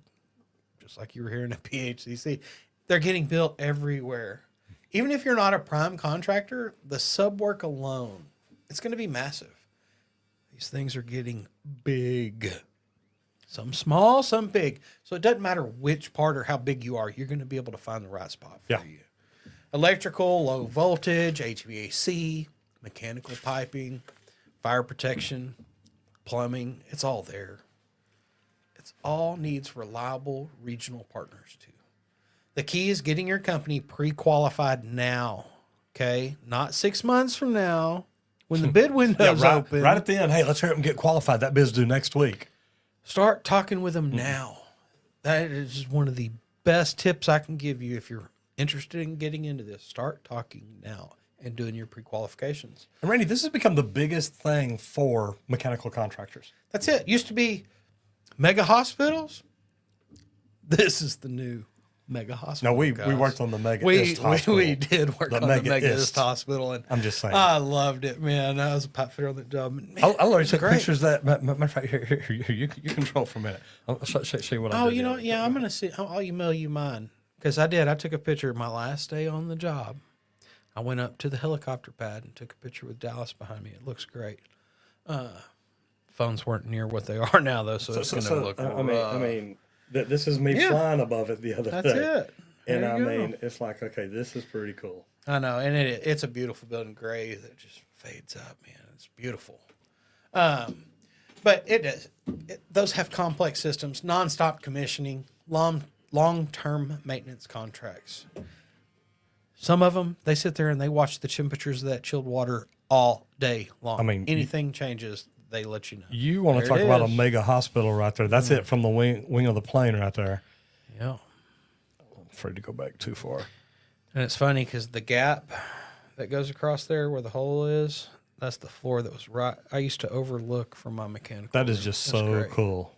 just like you were hearing at PHCC. They're getting built everywhere. Even if you're not a prime contractor, the sub work alone, it's going to be massive. These things are getting big. Some small, some big. So it doesn't matter which part or how big you are, you're going to be able to find the right spot for you. Electrical, low voltage, HVAC, mechanical piping, fire protection, plumbing, it's all there. It's all needs reliable regional partners too. The key is getting your company pre-qualified now, okay? Not 6 months from now, When the bid window's open, right at the end, hey, let's hurry up and get qualified. That bid's due next week. start talking with them now. That is one of the best tips I can give you if you're interested in getting into this. Start talking now and doing your pre-qualifications. And Randy, this has become the biggest thing for mechanical contractors. That's it. Used to be mega hospitals. This is the new mega hospital. No, we guys. worked on the mega hospital. We did work on the Mega-ist. hospital, and I'm just saying. I loved it, man. I was a pipe fitter on that job. Man, I'll let you take great. pictures of that. Matter of fact, here, you control for a minute. I'll show you what I Oh, did. you know, yeah, I'm gonna see. I'll email you mine because I did. I took a picture of my last day on the job. I went up to the helicopter pad and took a picture with Dallas behind me. It looks great. Phones weren't near what they are now, though, so it's gonna look. I mean, this is me flying above it the other day. That's it. And There you I go. mean, it's like, okay, this is pretty cool. I know, and it's a beautiful building, gray that just fades up, man. It's beautiful. But it does. Those have complex systems, nonstop commissioning, long-term maintenance contracts. Some of them, they sit there and they watch the temperatures of that chilled water all day long. I mean, anything changes, they let you know. You want to There talk it about a is. mega hospital right there? That's it from the wing of the plane right there. Yeah. I'm afraid to go back too far. And it's funny because the gap that goes across there where the hole is, that's the floor that was right. I used to overlook from my mechanical. That is room. just That's so great. cool.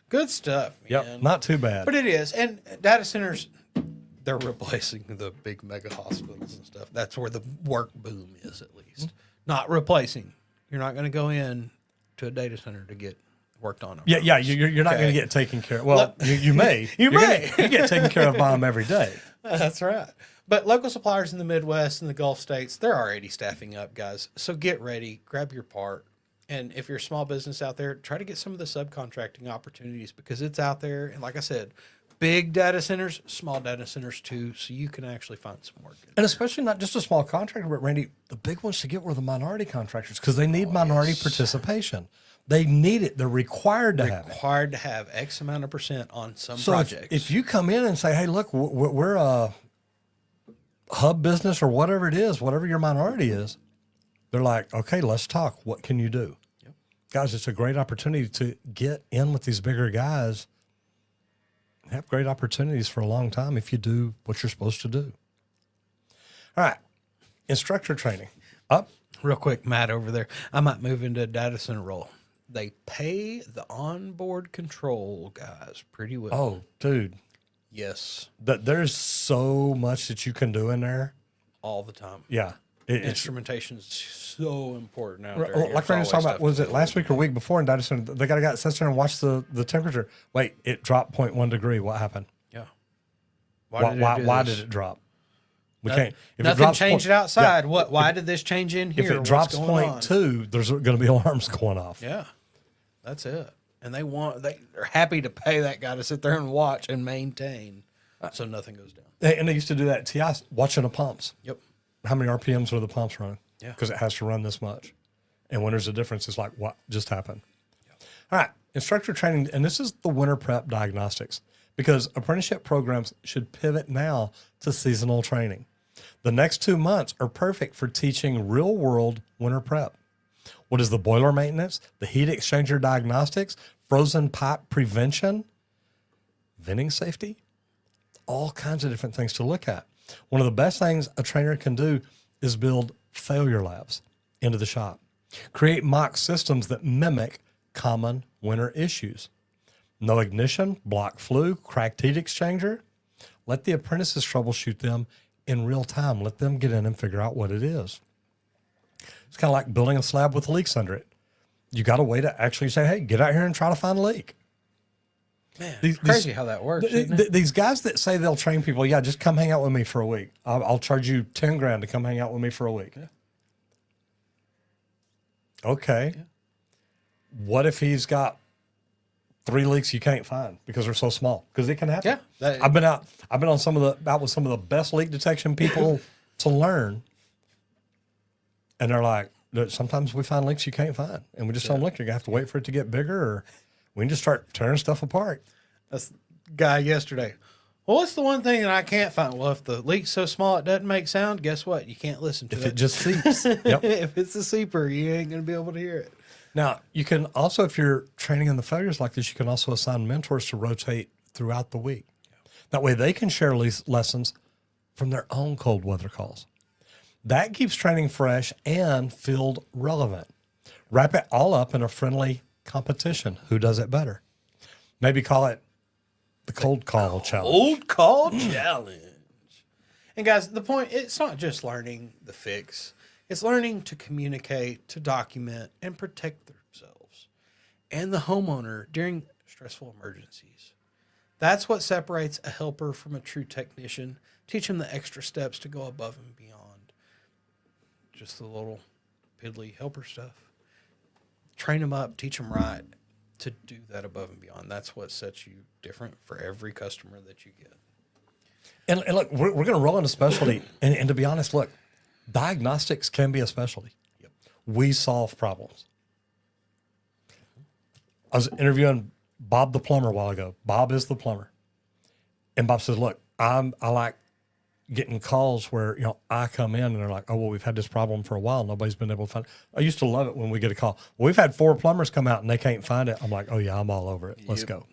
Good stuff, man. Yep, not too bad. But it is. And data centers, they're replacing the big mega hospitals and stuff. That's where the work boom is, at least. Not replacing. You're not going to go in to a data center to get worked on. Yeah, you're not Okay. going to get taken care of. Well, you may. You may. You get taken care of by them every day. That's right. But local suppliers in the Midwest and the Gulf states, they're already staffing up, guys. So get ready, grab your part. And if you're a small business out there, try to get some of the subcontracting opportunities because it's out there. And like I said, big data centers, small data centers too, so you can actually find some work. And especially not just a small contractor, but Randy, the big ones to get were the minority contractors because they need minority participation. They need it. They're required to have it. Required to have X amount of % on some So projects. if you come in and say, hey, look, we're a hub business or whatever it is, whatever your minority is, they're like, okay, let's talk. What can you do? Yep. Guys, it's a great opportunity to get in with these bigger guys. Have great opportunities for a long time if you do what you're supposed to do. All right. Instructor training. Up. Real quick, Matt over there, I might move into a data center role. They pay the onboard control guys pretty well. Oh, dude. Yes, There's so much that you can do in there. all the time. Yeah. It's Instrumentation is so important out there. like Randy was talking about, was it last week or week before in data center? They got a guy that sits there and watch the temperature. Wait, it dropped 0.1 degree. What happened? Yeah. Why did it drop? We can't. If it Nothing drops changed point- outside. Yeah, Why did this change in here? if it What's drops going on? 0.2, there's going to be alarms going off. Yeah, that's it. And they're happy to pay that guy to sit there and watch and maintain, so nothing goes down. And they used to do that at TI, watching the pumps. Yep. How many RPMs are the pumps running? Yeah. Because it has to run this much. And when there's a difference, it's like, what just happened? All right. Instructor training, and this is the winter prep diagnostics, because apprenticeship programs should pivot now to seasonal training. The next 2 months are perfect for teaching real world winter prep. What is the boiler maintenance, the heat exchanger diagnostics, frozen pipe prevention, venting safety, all kinds of different things to look at. One of the best things a trainer can do is build failure labs into the shop. Create mock systems that mimic common winter issues. No ignition, block flue, cracked heat exchanger. Let the apprentices troubleshoot them in real time. Let them get in and figure out what it is. It's kind of like building a slab with leaks under it. You got a way to actually say, hey, get out here and try to find a leak. Man, it's crazy how that works. Isn't it? These guys that say they'll train people, yeah, just come hang out with me for a week. I'll charge you $10,000 to come hang out with me for a week. Yeah. Okay. Yeah. What if he's got 3 leaks you can't find because they're so small? Because it can happen. Yeah. I've been out with some of the best leak detection people to learn. And they're like, look, sometimes we find leaks you can't find. And we just don't look. You're gonna have to wait for it to get bigger, or we can just start tearing stuff apart. That's the guy yesterday. Well, what's the one thing that I can't find? Well, if the leak's so small it doesn't make sound, guess what? You can't listen to If it. it just seeps. Yep. If it's a seeper, you ain't going to be able to hear it. Now, you can also, if you're training in the failures like this, you can also assign mentors to rotate throughout the week. That way they can share lessons from their own cold weather calls. That keeps training fresh and field relevant. Wrap it all up in a friendly competition. Who does it better? Maybe call it the cold call challenge. Cold call challenge. And guys, the point, it's not just learning the fix. It's learning to communicate, to document, and protect themselves and the homeowner during stressful emergencies. That's what separates a helper from a true technician. Teach them the extra steps to go above and beyond just the little piddly helper stuff. Train them up, teach them right to do that above and beyond. That's what sets you different for every customer that you get. And look, we're going to roll into specialty. And to be honest, look, diagnostics can be a specialty. Yep. We solve problems. I was interviewing Bob the plumber a while ago. Bob is the plumber. And Bob says, look, I like getting calls where, I come in and they're like, oh, well, we've had this problem for a while. Nobody's been able to find it. I used to love it when we get a call. Well, we've had 4 plumbers come out and they can't find it. I'm like, oh, yeah, I'm all over it. Let's go.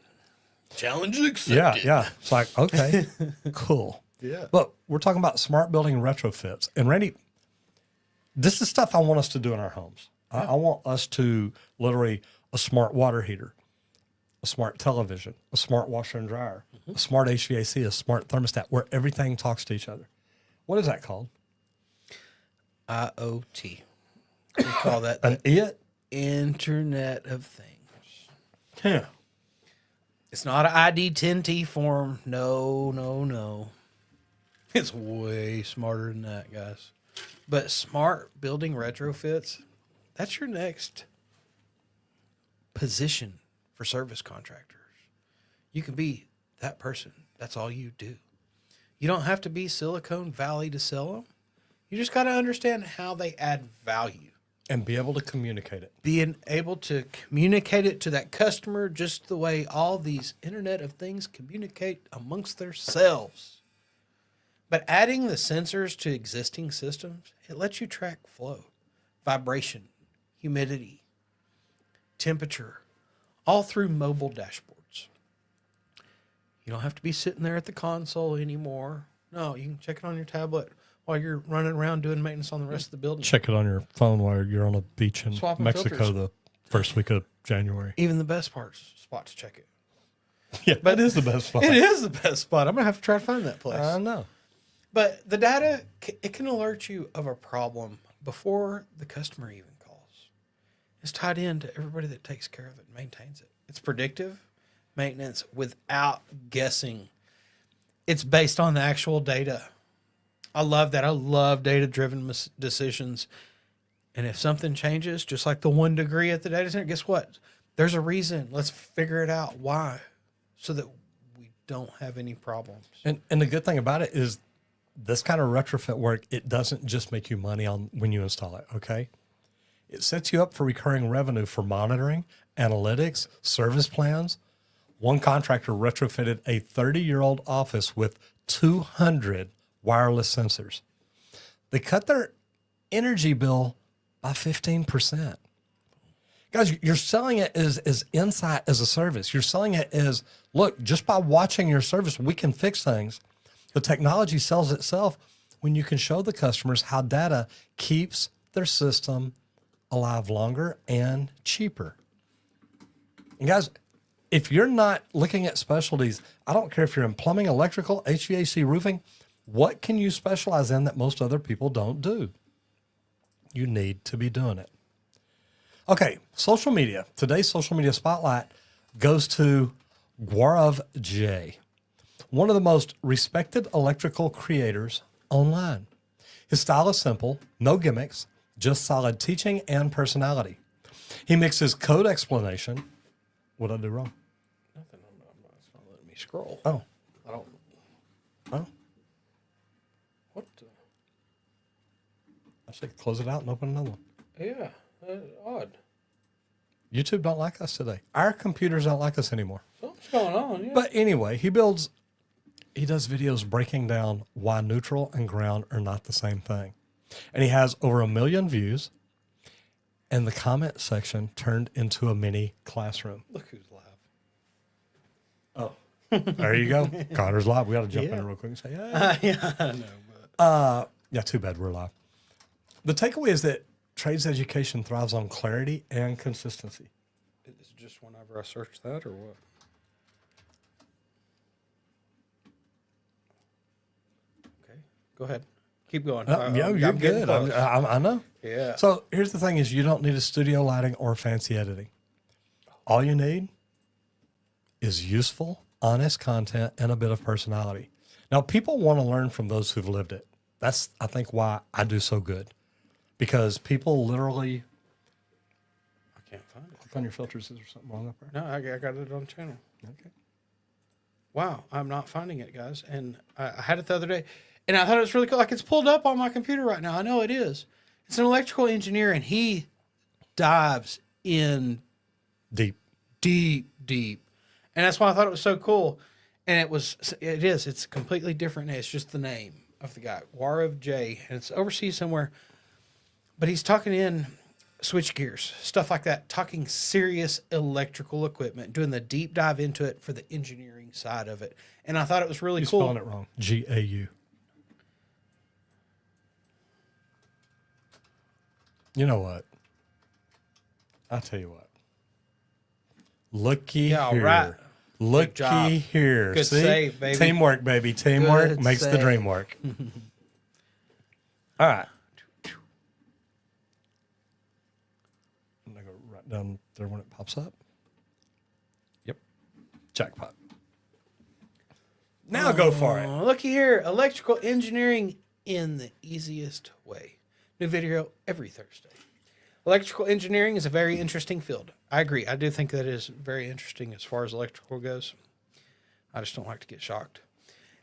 Challenge accepted. Yeah. It's like, okay, cool. Yeah. But we're talking about smart building retrofits. And Randy, this is stuff I want us to do in our homes. Yeah. I want us to literally a smart water heater, a smart television, a smart washer and dryer, a smart HVAC, a smart thermostat, where everything talks to each other. What is that called? IoT. We call that An it? Internet of Things. Yeah. It's not an ID10T form. No. It's way smarter than that, guys. But smart building retrofits, that's your next position for service contractors. You can be that person. That's all you do. You don't have to be Silicon Valley to sell them. You just got to understand how they add value. And be able to communicate it. Being able to communicate it to that customer just the way all these Internet of Things communicate amongst themselves. But adding the sensors to existing systems, it lets you track flow, vibration, humidity, temperature, all through mobile dashboards. You don't have to be sitting there at the console anymore. No, you can check it on your tablet while you're running around doing maintenance on the rest of the building. Check it on your phone while you're on a beach in Swapping Mexico filters. the first week of January. Even the best spot to check it. Yeah, but it is the best spot. It is the best spot. I'm going to have to try to find that place. I know. But the data, it can alert you of a problem before the customer even calls. It's tied in to everybody that takes care of it and maintains it. It's predictive maintenance without guessing. It's based on the actual data. I love that. I love data-driven decisions. And if something changes, just like the 1 degree at the data center, guess what? There's a reason. Let's figure it out. Why? So that we don't have any problems. And the good thing about it is this kind of retrofit work, it doesn't just make you money on when you install it, okay? It sets you up for recurring revenue for monitoring, analytics, service plans. One contractor retrofitted a 30-year-old office with 200 wireless sensors. They cut their energy bill by 15%. Guys, you're selling it as insight as a service. You're selling it as, look, just by watching your service, we can fix things. The technology sells itself when you can show the customers how data keeps their system alive longer and cheaper. And guys, if you're not looking at specialties, I don't care if you're in plumbing, electrical, HVAC, roofing, what can you specialize in that most other people don't do? You need to be doing it. Okay, social media. Today's social media spotlight goes to Gaurav J, one of the most respected electrical creators online. His style is simple, no gimmicks, just solid teaching and personality. He mixes code explanation. What'd I do wrong? Nothing. It's not letting me scroll. Oh. I don't. Oh. What? I should close it out and open another one. Yeah. Odd. YouTube don't like us today. Our computers don't like us anymore. Something's going on. Yeah. But anyway, he builds he does videos breaking down why neutral and ground are not the same thing. And he has over 1 million views. And the comment section turned into a mini classroom. Look who's live. Oh, there you go. Connor's live. We got to jump in real quick and say, hey. Yeah, I know. Yeah, too bad we're live. The takeaway is that trades education thrives on clarity and consistency. Is it just whenever I search that or what? Okay, go ahead. Keep going. Yeah, you're good. I know. Yeah. So here's the thing is you don't need a studio lighting or fancy editing. All you need is useful, honest content and a bit of personality. Now, people want to learn from those who've lived it. That's, I think, why I do so good. Because people literally... I can't find it. Click on your filters. Is there something wrong up there? No, I got it on channel. Okay. Wow, I'm not finding it, guys. And I had it the other day. And I thought it was really cool. Like, it's pulled up on my computer right now. I know it is. It's an electrical engineer, and he dives in Deep. And that's why I thought it was so cool. And it's completely different. It's just the name of the guy, Warov J. And it's overseas somewhere. But he's talking in switch gears, stuff like that, talking serious electrical equipment, doing the deep dive into it for the engineering side of it. And I thought it was really cool. You're spelling it wrong. G-A-U. You know what? I'll tell you what. Looky here. Right. Looky here. Good See? save, baby. Teamwork, baby. Teamwork Good makes the save. dream work. All right. I'm going to go right down there when it pops up. Yep. Jackpot. Now go for it. Looky here. Electrical engineering in the easiest way. New video every Thursday. Electrical engineering is a very interesting field. I agree. I do think that is very interesting as far as electrical goes. I just don't like to get shocked.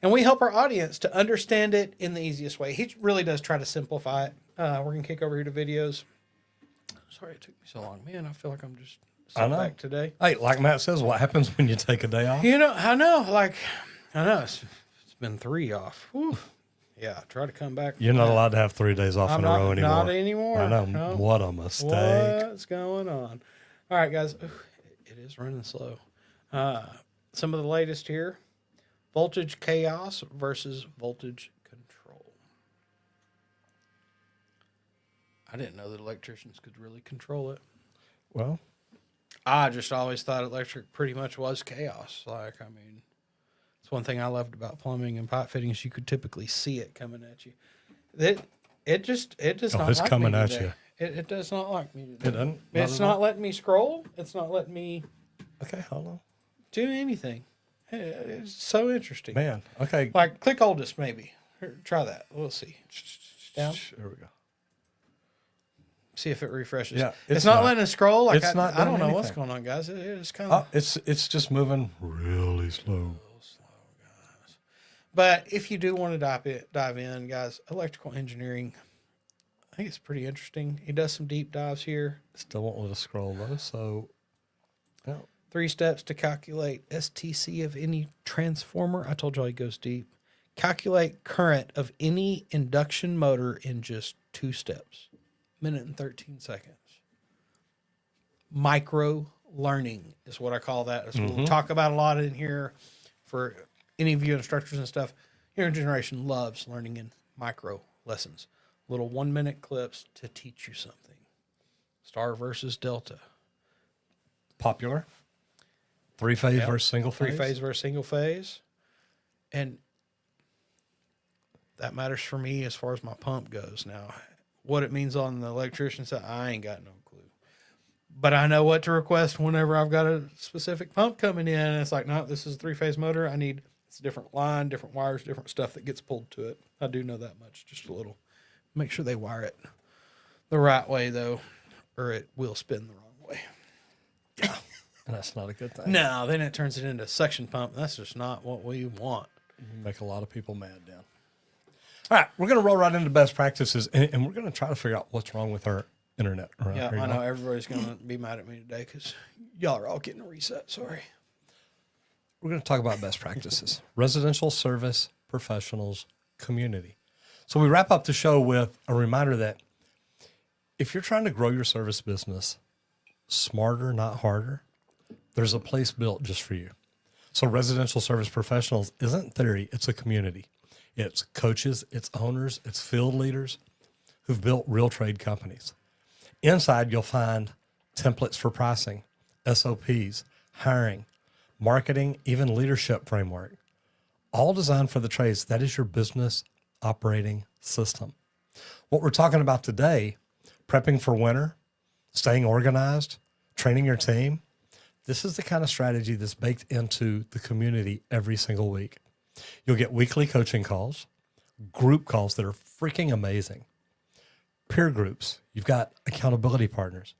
And we help our audience to understand it in the easiest way. He really does try to simplify it. We're going to kick over here to videos. Sorry it took me so long. Man, I feel like I'm just sitting back today. Hey, like Matt says, what happens when you take a day off? You know, I know. It's been 3 off. Whew. Yeah, try to come back. You're not allowed to have 3 days off in a row anymore. Not anymore. I know. No. What a mistake. What's going on? All right, guys. Ooh, it is running slow. Some of the latest here. Voltage chaos versus voltage control. I didn't know that electricians could really control it. Well, I just always thought electric pretty much was chaos. Like, I mean, it's one thing I loved about plumbing and pipe fitting is you could typically see it coming at you. It does not it's like coming me at today. you. It does not like me today. It doesn't? It's not letting me scroll. It's not letting me Okay, hold on. do anything. It's so interesting. Man, okay. Like, click oldest maybe. Here, try that. We'll see. Down. There we go. See if it refreshes. Yeah, it's not not. letting us scroll. Like, It's not I don't doing know what's anything. going on, guys. It's kind Oh, of it's just moving really slow. But if you do want to dive in, guys, electrical engineering, I think it's pretty interesting. He does some deep dives here. Still won't let us scroll though, so yeah. 3 steps to calculate STC of any transformer. I told y'all he goes deep. Calculate current of any induction motor in just 2 steps. Minute and 13 seconds. Micro learning is what I call that. That's what we'll talk about a lot in here for any of you instructors and stuff. Your generation loves learning in micro lessons. Little 1-minute clips to teach you something. Star versus delta. Popular. 3-phase Yep. versus single phase. 3-phase versus single phase. And that matters for me as far as my pump goes. Now, what it means on the electrician side, I ain't got no clue. But I know what to request whenever I've got a specific pump coming in. And it's like, no, this is a 3-phase motor. It's a different line, different wires, different stuff that gets pulled to it. I do know that much, just a little. Make sure they wire it the right way, though, or it will spin the wrong way. And that's not a good thing. No, then it turns it into a suction pump. That's just not what we want. You make a lot of people mad down. All right, we're going to roll right into best practices, and we're going to try to figure out what's wrong with our internet around Yeah, here. I know everybody's going to be mad at me today because y'all are all getting a reset. Sorry. we're going to talk about best practices, residential service professionals community. So we wrap up the show with a reminder that if you're trying to grow your service business smarter, not harder, there's a place built just for you. So residential service professionals isn't theory, it's a community. It's coaches, it's owners, it's field leaders who've built real trade companies. Inside, you'll find templates for pricing, SOPs, hiring, marketing, even leadership framework, all designed for the trades. That is your business operating system. What we're talking about today, prepping for winter, staying organized, training your team, this is the kind of strategy that's baked into the community every single week. You'll get weekly coaching calls, group calls that are freaking amazing, peer groups. You've got accountability partners,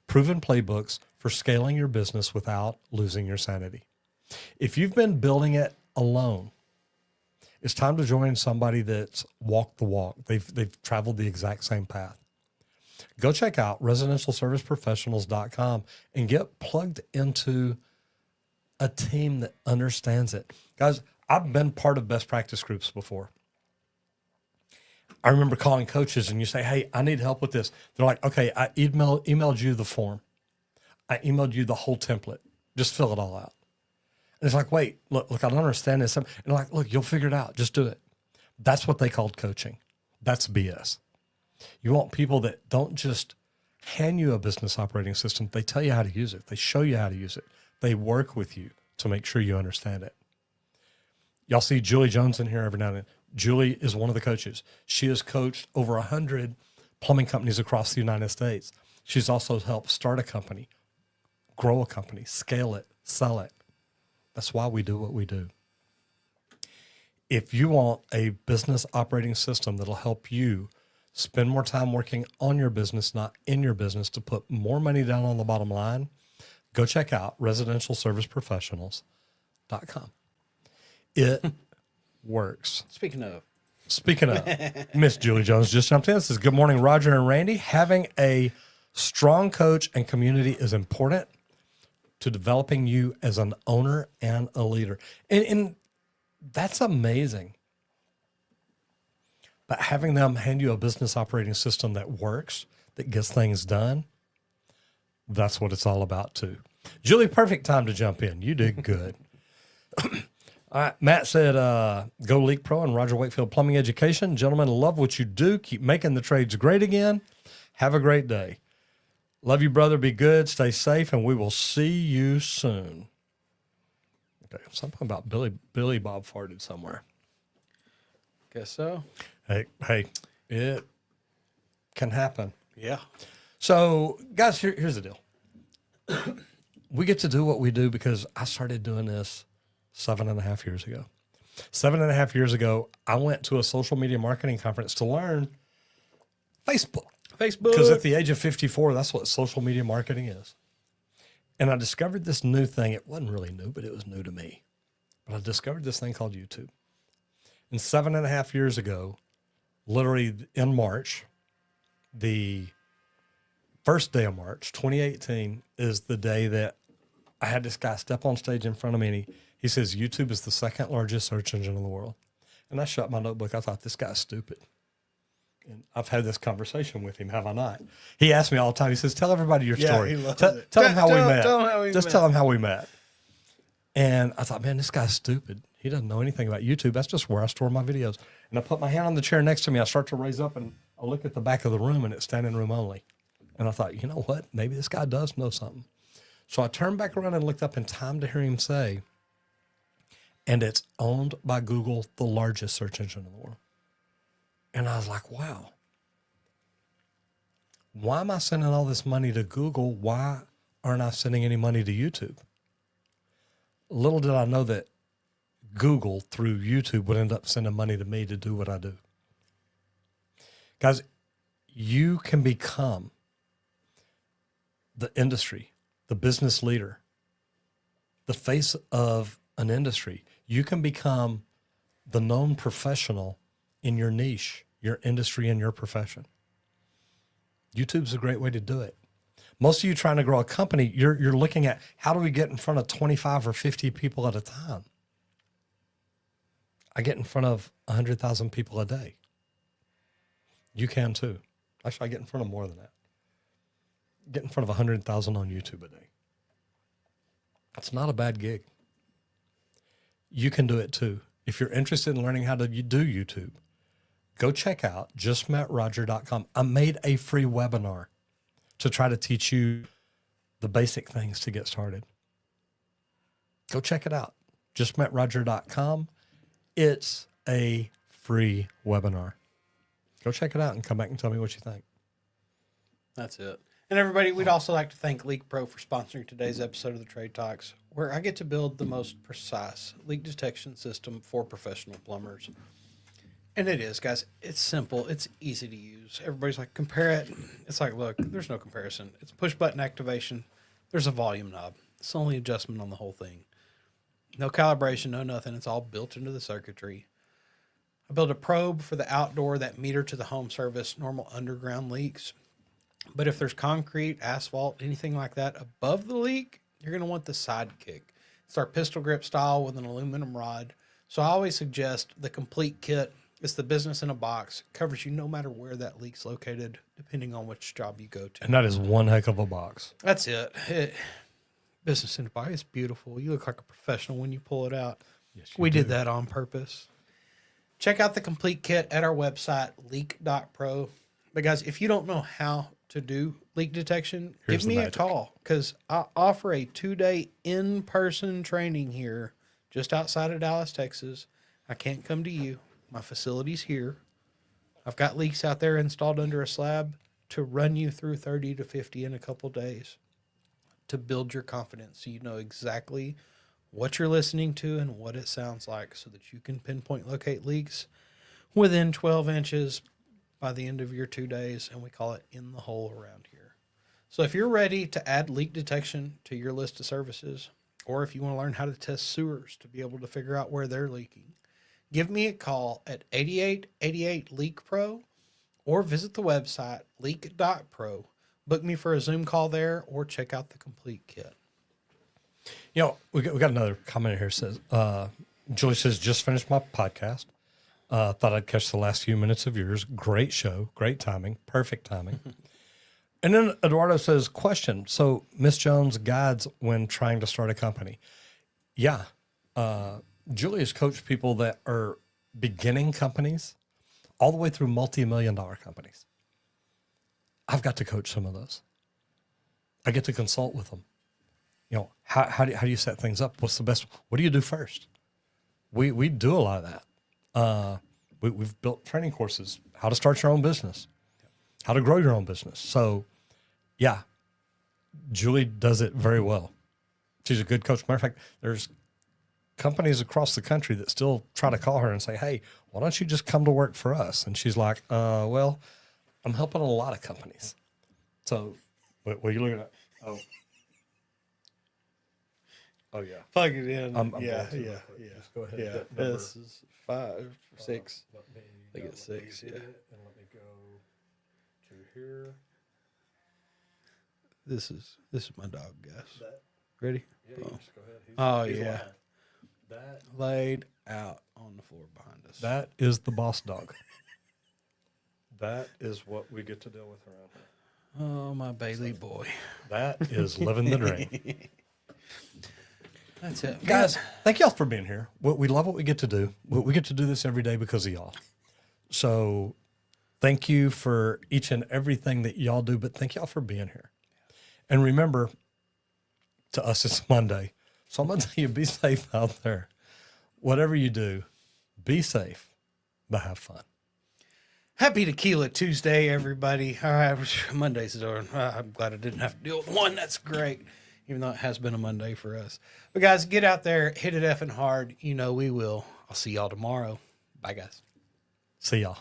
proven playbooks for scaling your business without losing your sanity. If you've been building it alone, it's time to join somebody that's walked the walk. They've traveled the exact same path. Go check out residentialserviceprofessionals.com and get plugged into a team that understands it. Guys, I've been part of best practice groups before. I remember calling coaches and you say, hey, I need help with this. They're like, okay, I emailed you the form. I emailed you the whole template. Just fill it all out. And it's like, wait, look, I don't understand this. And like, look, you'll figure it out. Just do it. That's what they called coaching. That's BS. You want people that don't just hand you a business operating system. They tell you how to use it. They show you how to use it. They work with you to make sure you understand it. Y'all see Julie Jones in here every now and then. Julie is one of the coaches. She has coached over 100 plumbing companies across the United States. She's also helped start a company, grow a company, scale it, sell it. That's why we do what we do. If you want a business operating system that'll help you spend more time working on your business, not in your business, to put more money down on the bottom line, go check out residentialserviceprofessionals.com. It works. Speaking of, Miss Julie Jones just jumped in. This is Good Morning, Roger and Randy. Having a strong coach and community is important to developing you as an owner and a leader. And that's amazing. But having them hand you a business operating system that works, that gets things done, that's what it's all about too. Julie, perfect time to jump in. You did good. All right, Matt said, go LeakPro and Roger Wakefield Plumbing Education. Gentlemen, love what you do. Keep making the trades great again. Have a great day. Love you, brother. Be good. Stay safe, and we will see you soon. Okay, something about Billy Bob farted somewhere. guess so. Hey, it can happen. Yeah. So, guys, here's the deal. We get to do what we do because I started doing this 7.5 years ago. 7.5 years ago, I went to a social media marketing conference to learn Facebook. Because at the age of 54, that's what social media marketing is. And I discovered this new thing. It wasn't really new, but it was new to me. But I discovered this thing called YouTube. And 7.5 years ago, literally in March, the first day of March, 2018, is the day that I had this guy step on stage in front of me, and he says, YouTube is the second largest search engine in the world. And I shut my notebook. I thought, this guy's stupid. And I've had this conversation with him, have I not? He asks me all the time. He says, tell everybody your story. He loves it. Tell him how we met. Just tell him how we met. And I thought, man, this guy's stupid. He doesn't know anything about YouTube. That's just where I store my videos. And I put my hand on the chair next to me. I start to raise up, and I look at the back of the room, and it's standing room only. And I thought, you know what? Maybe this guy does know something. So I turned back around and looked up in time to hear him say, and it's owned by Google, the largest search engine in the world. And I was like, wow. Why am I sending all this money to Google? Why aren't I sending any money to YouTube? Little did I know that Google, through YouTube, would end up sending money to me to do what I do. Guys, you can become the industry, the business leader, the face of an industry. You can become the known professional in your niche, your industry, and your profession. YouTube's a great way to do it. Most of you trying to grow a company, you're looking at how do we get in front of 25 or 50 people at a time? I get in front of 100,000 people a day. You can too. Actually, I get in front of more than that. Get in front of 100,000 on YouTube a day. That's not a bad gig. You can do it too. If you're interested in learning how to do YouTube, go check out justmetroger.com. I made a free webinar to try to teach you the basic things to get started. Go check it out. Justmetroger.com. It's a free webinar. Go check it out and come back and tell me what you think. That's it. And everybody, we'd also like to thank LeakPro for sponsoring today's episode of the Trade Talks, where I get to build the most precise leak detection system for professional plumbers. And it is, guys. It's simple. It's easy to use. Everybody's like, compare it. It's like, look, there's no comparison. It's push button activation. There's a volume knob. It's the only adjustment on the whole thing. No calibration, no nothing. It's all built into the circuitry. I built a probe for the outdoor, that meter to the home service, normal underground leaks. But if there's concrete, asphalt, anything like that above the leak, you're going to want the sidekick. It's our pistol grip style with an aluminum rod. So I always suggest the complete kit. It's the business in a box. Covers you no matter where that leak's located, depending on which job you go to. And that is one heck of a box. That's it. Business in a box. It's beautiful. You look like a professional when you pull it out. Yes, we did that on purpose. Check out the complete kit at our website, leak.pro. But guys, if you don't know how to do leak detection, give me a call, because I offer a 2-day in-person training here just outside of Dallas, Texas. I can't come to you. My facility's here. I've got leaks out there installed under a slab to run you through 30 to 50 in a couple days to build your confidence so you know exactly what you're listening to and what it sounds like so that you can pinpoint locate leaks within 12 inches by the end of your 2 days, and we call it in the hole around here. So if you're ready to add leak detection to your list of services, or if you want to learn how to test sewers to be able to figure out where they're leaking, give me a call at 8888 LeakPro or visit the website leak.pro. Book me for a Zoom call there or check out the complete kit. You know, we got another comment here. Says, Julie says, just finished my podcast. Thought I'd catch the last few minutes of yours. Great show. Great timing. Perfect timing. And then Eduardo says, question. So Miss Jones guides when trying to start a company. Yeah. Julie has coached people that are beginning companies all the way through multi-million-dollar companies. I've got to coach some of those. I get to consult with them. You know, how do you set things up? What's the best? What do you do first? We do a lot of that. We've built training courses, how to start your own business, how to grow your own business. So, yeah, Julie does it very well. She's a good coach. Matter of fact, there's companies across the country that still try to call her and say, hey, why don't you just come to work for us? And she's like, well, I'm helping a lot of companies. So, what are you looking at? Oh, yeah. Plug it in. Yeah. Just go ahead. Yeah. This is 5, 6. I think it's 6. Yeah. And let me go to here. This is my dog, guys. Ready? Yeah, you just go ahead. Oh, he's yeah. That Laid out on the floor behind us. That is the boss dog. That is what we get to deal with around here. Oh, my Bailey boy. That is living the dream. That's it. Guys, thank y'all for being here. We love what we get to do. We get to do this every day because of y'all. So thank you for each and everything that y'all do, but thank y'all for being here. And remember, to us, it's Monday. So I'm going to tell you, be safe out there. Whatever you do, be safe, but have fun. Happy Tequila Tuesday, everybody. All right, Monday's door. I'm glad I didn't have to deal with one. That's great, even though it has been a Monday for us. But, guys, get out there, hit it effing hard. You know we will. I'll see y'all tomorrow. Bye, guys. See y'all.